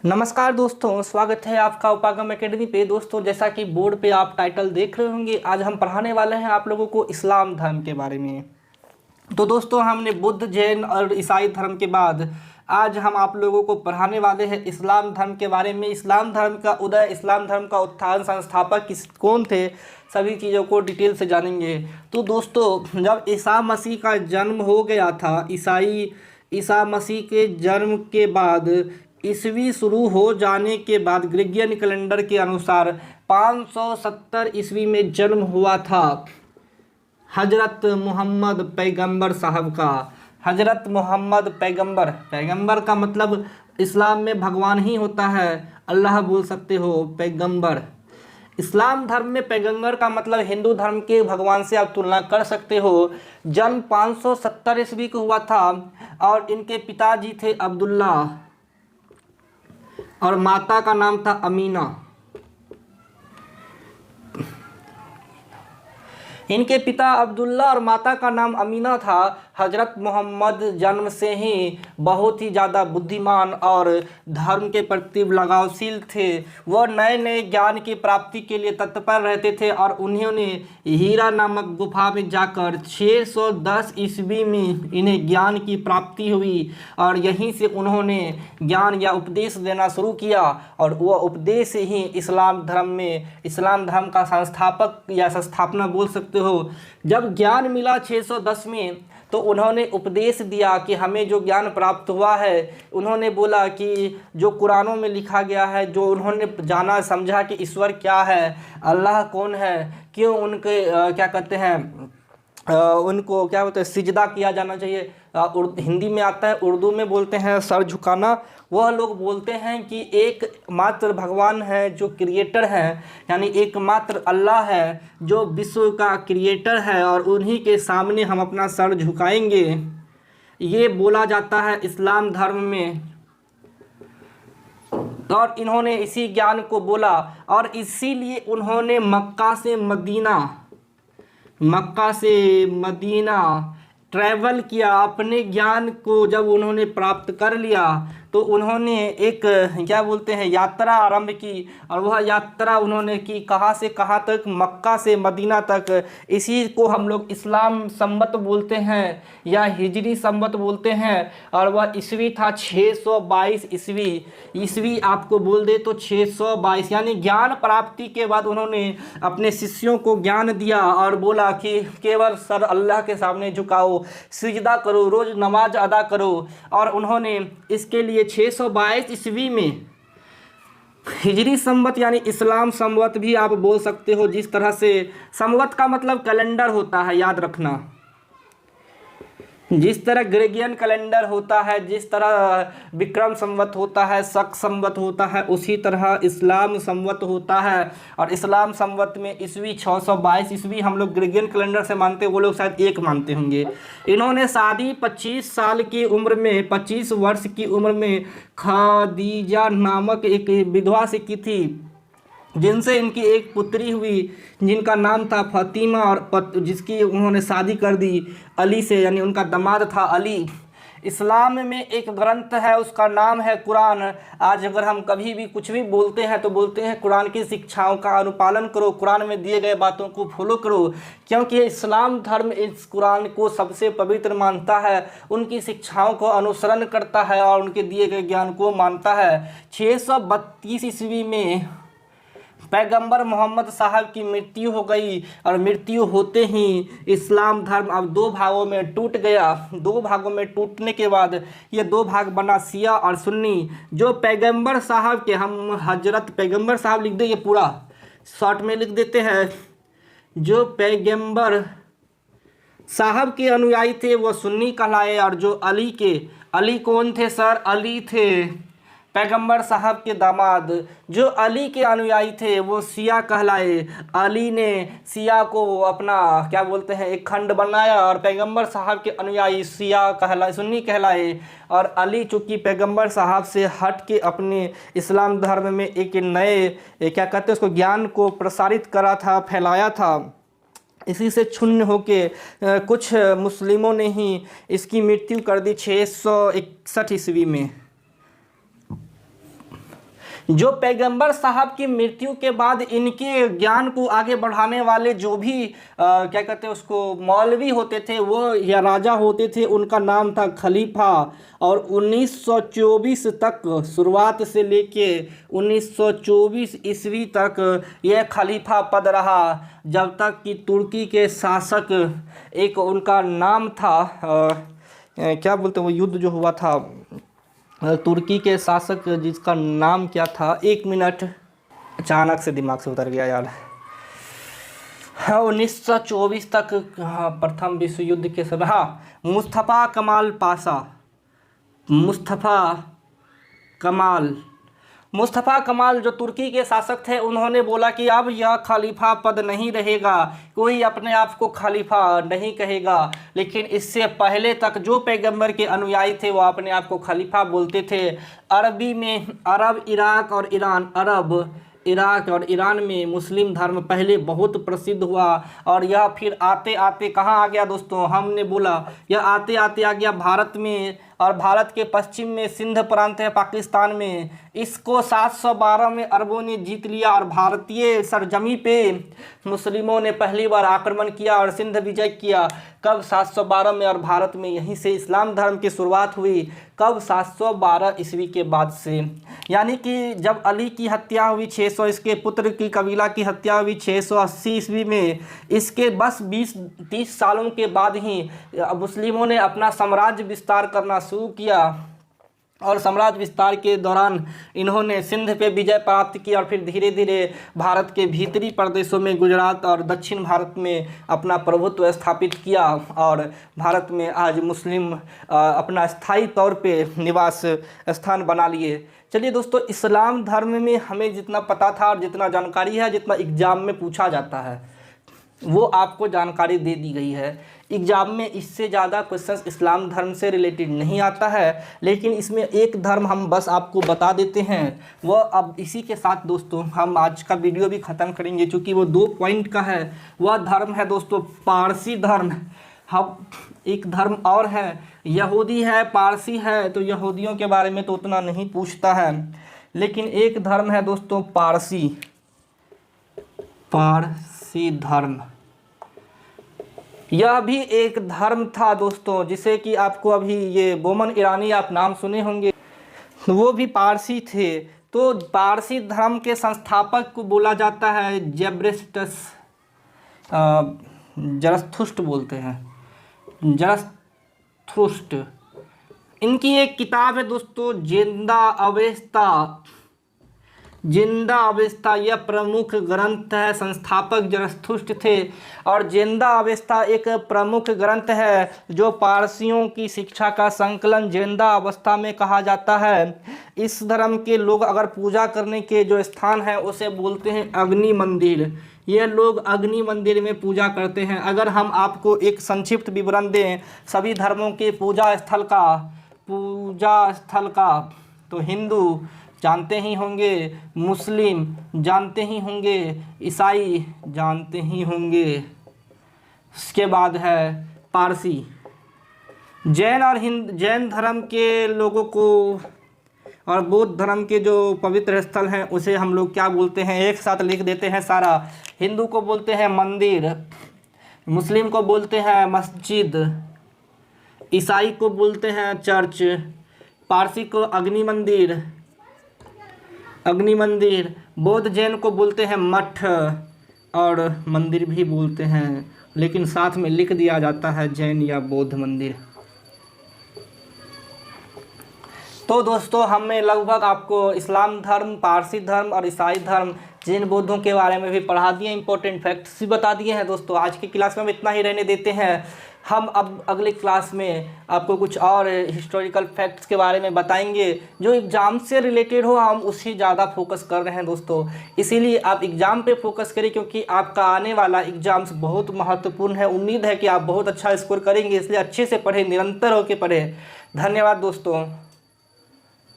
नमस्कार दोस्तों, स्वागत है आपका उपागम एकेडमी पे। दोस्तों, जैसा कि बोर्ड पे आप टाइटल देख रहे होंगे, आज हम पढ़ाने वाले हैं आप लोगों को इस्लाम धर्म के बारे में। तो दोस्तों, हमने बुद्ध, जैन और ईसाई धर्म के बाद आज हम आप लोगों को पढ़ाने वाले हैं इस्लाम धर्म के बारे में। इस्लाम धर्म का उदय, इस्लाम धर्म का उत्थान, संस्थापक कौन थे, सभी चीज़ों को डिटेल से जानेंगे। तो दोस्तों, जब ईसा मसीह का जन्म हो गया था, ईसा मसीह के जन्म के बाद ईस्वी शुरू हो जाने के बाद ग्रेगोरियन कैलेंडर के अनुसार 570 ईस्वी में जन्म हुआ था हजरत मोहम्मद पैगंबर साहब का। हजरत मोहम्मद पैगंबर, पैगंबर का मतलब इस्लाम में भगवान ही होता है, अल्लाह बोल सकते हो, पैगंबर। इस्लाम धर्म में पैगंबर का मतलब हिंदू धर्म के भगवान से आप तुलना कर सकते हो। जन्म 570 ईस्वी को हुआ था और इनके पिताजी थे अब्दुल्ला और माता का नाम था अमीना। इनके पिता अब्दुल्ला और माता का नाम अमीना था। हजरत मोहम्मद जन्म से ही बहुत ही ज़्यादा बुद्धिमान और धर्म के प्रति लगावशील थे। वह नए नए ज्ञान की प्राप्ति के लिए तत्पर रहते थे और उन्होंने हीरा नामक गुफा में जाकर 610 ईस्वी में इन्हें ज्ञान की प्राप्ति हुई और यहीं से उन्होंने ज्ञान या उपदेश देना शुरू किया और वह उपदेश ही इस्लाम धर्म का संस्थापक या संस्थापना बोल सकते हो। जब ज्ञान मिला 610 में, तो उन्होंने उपदेश दिया कि हमें जो ज्ञान प्राप्त हुआ है, उन्होंने बोला कि जो कुरानों में लिखा गया है, जो उन्होंने जाना समझा कि ईश्वर क्या है, अल्लाह कौन है, क्यों उनके क्या कहते हैं, उनको क्या बोलते हैं, सिजदा किया जाना चाहिए। हिंदी में आता है, उर्दू में बोलते हैं सर झुकाना। वह लोग बोलते हैं कि एकमात्र भगवान है जो क्रिएटर है, यानी एकमात्र अल्लाह है जो विश्व का क्रिएटर है और उन्हीं के सामने हम अपना सर झुकाएंगे, ये बोला जाता है इस्लाम धर्म में। और इन्होंने इसी ज्ञान को बोला और इसीलिए उन्होंने मक्का से मदीना ट्रैवल किया। अपने ज्ञान को जब उन्होंने प्राप्त कर लिया तो उन्होंने एक क्या बोलते हैं यात्रा आरंभ की और वह यात्रा उन्होंने की कहाँ से कहाँ तक, मक्का से मदीना तक। इसी को हम लोग इस्लाम संवत बोलते हैं या हिजरी संवत बोलते हैं और वह ईस्वी था 622 ईस्वी आपको बोल दे तो 622, यानी ज्ञान प्राप्ति के बाद उन्होंने अपने शिष्यों को ज्ञान दिया और बोला कि केवल सर अल्लाह के सामने झुकाओ, सिजदा करो, रोज़ नमाज अदा करो। और उन्होंने इसके लिए 622 ईस्वी में हिजरी संवत यानी इस्लाम संवत भी आप बोल सकते हो। जिस तरह से संवत का मतलब कैलेंडर होता है, याद रखना। जिस तरह ग्रेगोरियन कैलेंडर होता है, जिस तरह विक्रम संवत होता है, शक संवत होता है, उसी तरह इस्लाम संवत होता है। और इस्लाम संवत में ईस्वी 622 ईस्वी हम लोग ग्रेगोरियन कैलेंडर से मानते हैं, वो लोग शायद एक मानते होंगे। इन्होंने शादी 25 वर्ष की उम्र में खदीजा नामक एक विधवा से की थी, जिनसे इनकी एक पुत्री हुई जिनका नाम था फातिमा और जिसकी उन्होंने शादी कर दी अली से, यानी उनका दामाद था अली। इस्लाम में एक ग्रंथ है, उसका नाम है कुरान। आज अगर हम कभी भी कुछ भी बोलते हैं तो बोलते हैं कुरान की शिक्षाओं का अनुपालन करो, कुरान में दिए गए बातों को फॉलो करो, क्योंकि इस्लाम धर्म इस कुरान को सबसे पवित्र मानता है, उनकी शिक्षाओं को अनुसरण करता है और उनके दिए गए ज्ञान को मानता है। 632 ईस्वी में पैगंबर मोहम्मद साहब की मृत्यु हो गई और मृत्यु होते ही इस्लाम धर्म अब दो भागों में टूट गया। दो भागों में टूटने के बाद ये दो भाग बना, शिया और सुन्नी। जो पैगंबर साहब के, हम हजरत पैगंबर साहब लिख देंगे, पूरा शॉर्ट में लिख देते हैं, जो पैगंबर साहब के अनुयायी थे वो सुन्नी कहलाए और जो अली कौन थे सर? अली थे पैगंबर साहब के दामाद। जो अली के अनुयायी थे वो शिया कहलाए। अली ने शिया को अपना क्या बोलते हैं एक खंड बनाया और पैगंबर साहब के अनुयायी सुन्नी कहलाए। और अली चूँकि पैगंबर साहब से हट के अपने इस्लाम धर्म में एक नए क्या कहते हैं उसको ज्ञान को प्रसारित करा था, फैलाया था, इसी से क्षुण्ण होके कुछ मुस्लिमों ने ही इसकी मृत्यु कर दी 661 ईस्वी में। जो पैगंबर साहब की मृत्यु के बाद इनके ज्ञान को आगे बढ़ाने वाले जो भी क्या कहते हैं उसको मौलवी होते थे वो या राजा होते थे, उनका नाम था खलीफा। और 1924 तक, शुरुआत से लेके 1924 ईस्वी तक यह खलीफा पद रहा, जब तक कि तुर्की के शासक, एक उनका नाम था क्या बोलते हैं वो युद्ध जो हुआ था तुर्की के शासक, जिसका नाम क्या था, 1 मिनट, अचानक से दिमाग से उतर गया यार। हाँ, 1924 तक, हाँ, प्रथम विश्व युद्ध के समय, हाँ, मुस्तफ़ा कमाल पाशा, मुस्तफ़ा कमाल जो तुर्की के शासक थे, उन्होंने बोला कि अब यह खलीफा पद नहीं रहेगा, कोई अपने आप को खलीफा नहीं कहेगा। लेकिन इससे पहले तक जो पैगंबर के अनुयायी थे वो अपने आप को खलीफा बोलते थे। अरबी में अरब, इराक और ईरान में मुस्लिम धर्म पहले बहुत प्रसिद्ध हुआ, और यह फिर आते आते कहाँ आ गया दोस्तों, हमने बोला यह आते आते आ गया भारत में, और भारत के पश्चिम में सिंध प्रांत है पाकिस्तान में। इसको 712 में अरबों ने जीत लिया, और भारतीय सरजमी पे मुस्लिमों ने पहली बार आक्रमण किया और सिंध विजय किया। कब? 712 में, और भारत में यहीं से इस्लाम धर्म की शुरुआत हुई। कब? 712 ईस्वी के बाद से, यानी कि जब अली की हत्या हुई 600, इसके पुत्र की कबीला की हत्या हुई 680 ईस्वी में, इसके बस 20-30 सालों के बाद ही मुस्लिमों ने अपना साम्राज्य विस्तार करना शुरू किया, और साम्राज्य विस्तार के दौरान इन्होंने सिंध पे विजय प्राप्त की, और फिर धीरे धीरे भारत के भीतरी प्रदेशों में, गुजरात और दक्षिण भारत में अपना प्रभुत्व स्थापित किया, और भारत में आज मुस्लिम अपना स्थायी तौर पे निवास स्थान बना लिए। चलिए दोस्तों, इस्लाम धर्म में हमें जितना पता था और जितना जानकारी है, जितना एग्ज़ाम में पूछा जाता है, वो आपको जानकारी दे दी गई है। एग्ज़ाम में इससे ज़्यादा क्वेश्चंस इस्लाम धर्म से रिलेटेड नहीं आता है, लेकिन इसमें एक धर्म हम बस आपको बता देते हैं। वह अब इसी के साथ दोस्तों हम आज का वीडियो भी ख़त्म करेंगे, क्योंकि वो 2 पॉइंट का है। वह धर्म है दोस्तों पारसी धर्म। हम एक धर्म और है, यहूदी है, पारसी है, तो यहूदियों के बारे में तो उतना नहीं पूछता है, लेकिन एक धर्म है दोस्तों पारसी धर्म। यह भी एक धर्म था दोस्तों, जिसे कि आपको अभी ये बोमन ईरानी आप नाम सुने होंगे, वो भी पारसी थे। तो पारसी धर्म के संस्थापक को बोला जाता है जरथुष्ट्र बोलते हैं, जरथुष्ट्र। इनकी एक किताब है दोस्तों जिंदा अवेस्ता, यह प्रमुख ग्रंथ है। संस्थापक जरथुष्ट्र थे, और जिंदा अवेस्ता एक प्रमुख ग्रंथ है जो पारसियों की शिक्षा का संकलन जिंदा अवस्था में कहा जाता है। इस धर्म के लोग अगर पूजा करने के जो स्थान है उसे बोलते हैं अग्नि मंदिर। ये लोग अग्नि मंदिर में पूजा करते हैं। अगर हम आपको एक संक्षिप्त विवरण दें सभी धर्मों के पूजा स्थल का, तो हिंदू जानते ही होंगे, मुस्लिम जानते ही होंगे, ईसाई जानते ही होंगे, उसके बाद है पारसी। जैन धर्म के लोगों को और बौद्ध धर्म के जो पवित्र स्थल हैं उसे हम लोग क्या बोलते हैं, एक साथ लिख देते हैं सारा। हिंदू को बोलते हैं मंदिर, मुस्लिम को बोलते हैं मस्जिद, ईसाई को बोलते हैं चर्च, पारसी को अग्नि मंदिर, बौद्ध जैन को बोलते हैं मठ और मंदिर भी बोलते हैं, लेकिन साथ में लिख दिया जाता है जैन या बौद्ध मंदिर। तो दोस्तों हमने लगभग आपको इस्लाम धर्म, पारसी धर्म और ईसाई धर्म, जैन बौद्धों के बारे में भी पढ़ा दिए, इंपॉर्टेंट फैक्ट्स भी बता दिए हैं दोस्तों। आज की क्लास में हम इतना ही रहने देते हैं। हम अब अगले क्लास में आपको कुछ और हिस्टोरिकल फैक्ट्स के बारे में बताएंगे जो एग्ज़ाम से रिलेटेड हो, हम उसी ज़्यादा फोकस कर रहे हैं दोस्तों। इसीलिए आप एग्ज़ाम पे फोकस करें, क्योंकि आपका आने वाला एग्ज़ाम्स बहुत महत्वपूर्ण है। उम्मीद है कि आप बहुत अच्छा स्कोर करेंगे, इसलिए अच्छे से पढ़ें, निरंतर होकर पढ़ें। धन्यवाद दोस्तों।